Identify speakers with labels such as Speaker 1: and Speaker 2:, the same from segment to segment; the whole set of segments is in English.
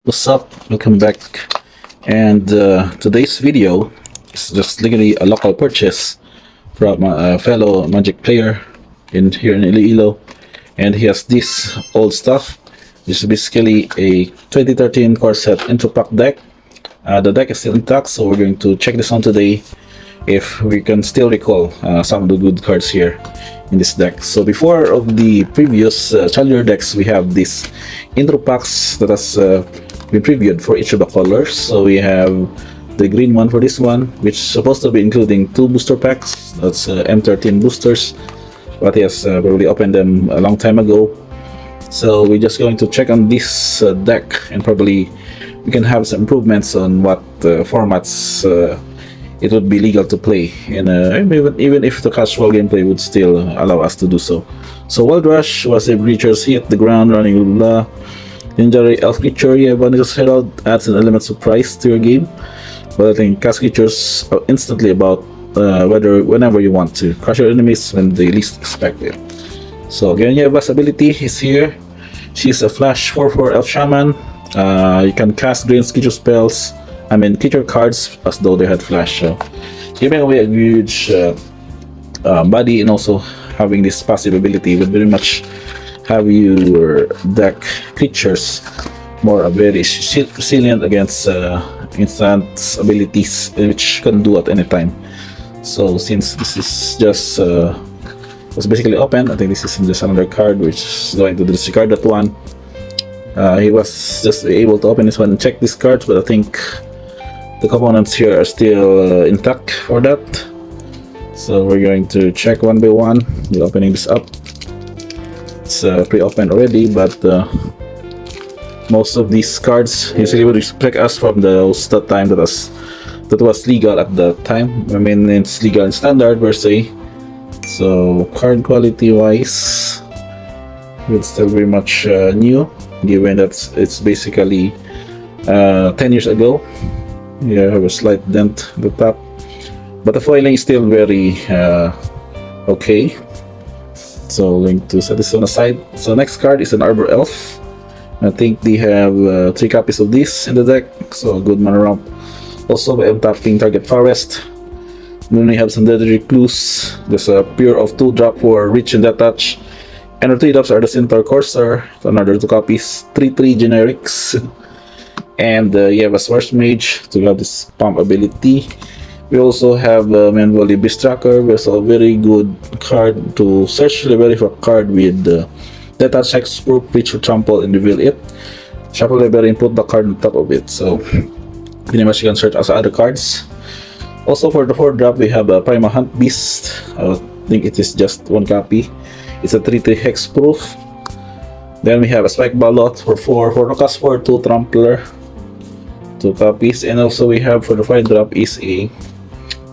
Speaker 1: What's up? Welcome back. And today's video is just literally a local purchase from a fellow Magic player in here in Iloilo, and he has this old stuff. This is basically a 2013 core set intro pack deck. The deck is still intact, so we're going to check this on today if we can still recall some of the good cards here in this deck. So before of the previous challenger decks, we have this intro packs that has been previewed for each of the colors. So we have the green one for this one, which is supposed to be including 2 booster packs. That's M13 boosters, but he has probably opened them a long time ago. So we're just going to check on this deck, and probably we can have some improvements on what formats it would be legal to play, and even if the casual gameplay would still allow us to do so. So Wild Rush was a creatures hit the ground running Ninja Elf creature. Yeah, Vanish's Herald adds an element of surprise to your game, but I think cast creatures instantly about whenever you want to crush your enemies when they least expect it. So Genyeva's ability is here. She's a flash 4/4 Elf Shaman. You can cast drain creature spells. Creature cards as though they had flash. So giving away a huge body, and also having this passive ability would very much have your deck creatures more very resilient against instant abilities, which can do at any time. So since this is just was basically open, I think this is just another card which is going to discard that one. He was just able to open this one and check these cards, but I think the components here are still intact for that. So we're going to check one by one. We're opening this up. It's pre-opened already, but most of these cards usually would expect us from that time that was legal at the time. It's legal in standard per se. So card quality wise, it's still very much new, given that it's basically 10 years ago. You have a slight dent at the top, but the foiling is still very okay. So going to set this on aside. So next card is an Arbor Elf. I think they have 3 copies of this in the deck, so good mana ramp. Also by tapping target forest. Then we have some Deadly Clues. There's a pure of 2 drop for Reach and Detach, and the 3 drops are the Centaur Corsair. Another 2 copies, 3/3 generics. And you have a Swords Mage to have this pump ability. We also have Manvolley Beast Tracker, which is a very good card to search the library for a card with Detach Hexproof, Reach or Trample, and reveal it. Shuffle library and put the card on top of it. So pretty much you can search as other cards. Also for the 4 drop, we have a Primal Hunt Beast. I think it is just 1 copy. It's a 3/3 Hexproof. Then we have a Spike Ballot for 4 no cost for 2 Trampler. 2 copies, and also we have for the 5 drop is a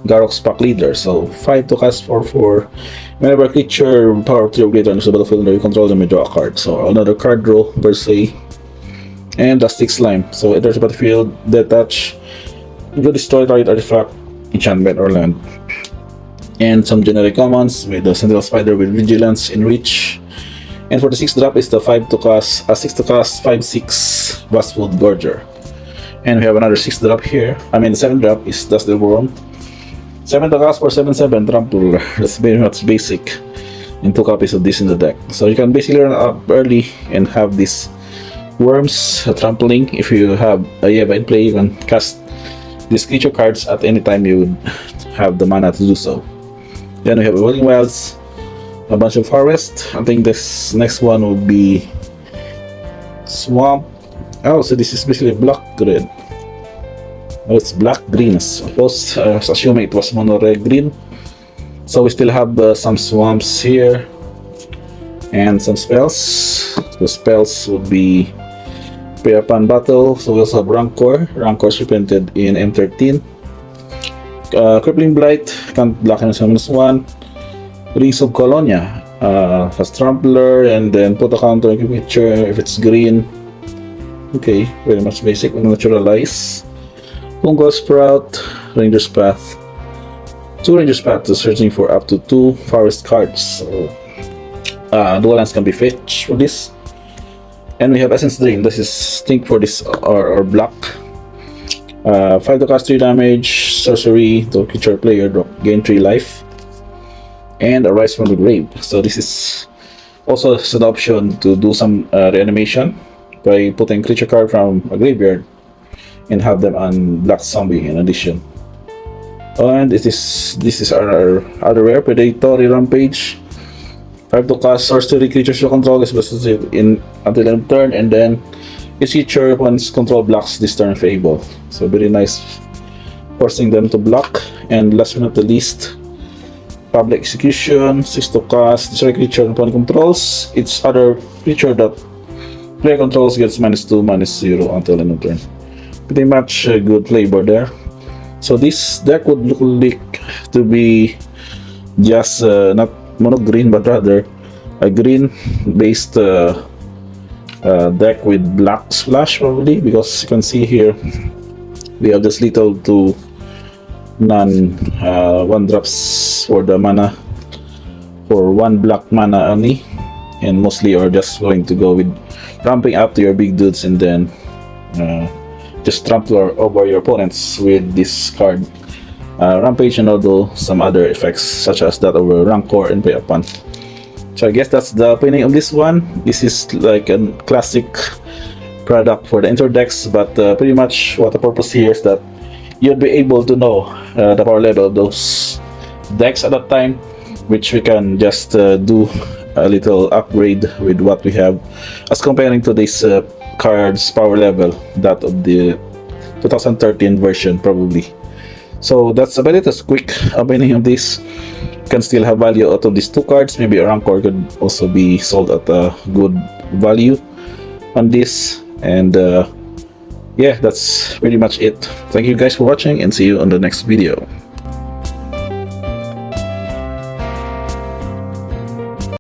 Speaker 1: Garruk's Pack Leader. So 5 to cast for 4. Whenever a creature power to your greater on the battlefield you control them, you draw a card. So another card draw per se. And Dustic Slime. So enters the battlefield, detach, you destroy target artifact, enchantment, or land. And some generic commons with the Sentinel Spider with Vigilance and Reach. And for the 6 drop is the 6 to cast 5/6 Basswood Gorger. And we have another 6 drop here. The 7 drop is Dusty Worm. 7 to cast for 7/7 Trample. That's very much basic. And 2 copies of this in the deck. So you can basically run up early and have these worms trampling. If you have a Yeva in play, you can cast these creature cards at any time you would have the mana to do so. Then we have Rolling Wilds, a bunch of Forest. I think this next one will be Swamp. Oh, so this is basically black red. Oh, it's black green. Suppose assuming it was mono red green. So we still have some swamps here and some spells. The spells would be Prey Upon Battle. So we also have Rancor. Rancor is reprinted in M13. Crippling Blight, can't block him as -1. Rings of Colonia, fast Trampler, and then put a counter on creature if it's green. Okay, very much basic. Naturalize. Fungal Sprout, Ranger's Path. 2 Ranger's Path to searching for up to 2 forest cards. So dual lands can be fetched for this. And we have Essence Drain. This is think for this or block. 5 to cast 3 damage, sorcery to creature player, gain 3 life, and Arise from the Grave. So this is also an option to do some reanimation by putting creature card from a graveyard and have them on Black Zombie in addition. And this is our other rare, Predatory Rampage. 5 to cast sorcery, creatures you control is listed in until end of turn, and then each creature once control blocks this turn Fable. So very nice, forcing them to block. And last but not the least, Public Execution. 6 to cast, destroy creature upon controls. Its other creature that player controls gets -2, -0 until end of turn. Pretty much a good flavor there. So this deck would look like to be just not mono green, but rather a green based deck with black splash, probably, because you can see here we have this little to none 1 drops for the mana, for 1 black mana only, and mostly you're just going to go with ramping up to your big dudes and then just trample over your opponents with this card, Rampage, and although some other effects such as that over Rancor and Pay Upon. So I guess that's the opening of this one. This is like a classic product for the intro decks, but pretty much what the purpose here is that you'll be able to know the power level of those decks at that time, which we can just do a little upgrade with what we have as comparing to this card's power level, that of the 2013 version probably. So that's about it. As quick opening of this. Can still have value out of these 2 cards. Maybe a Rancor could also be sold at a good value on this. And yeah, that's pretty much it. Thank you guys for watching, and see you on the next video.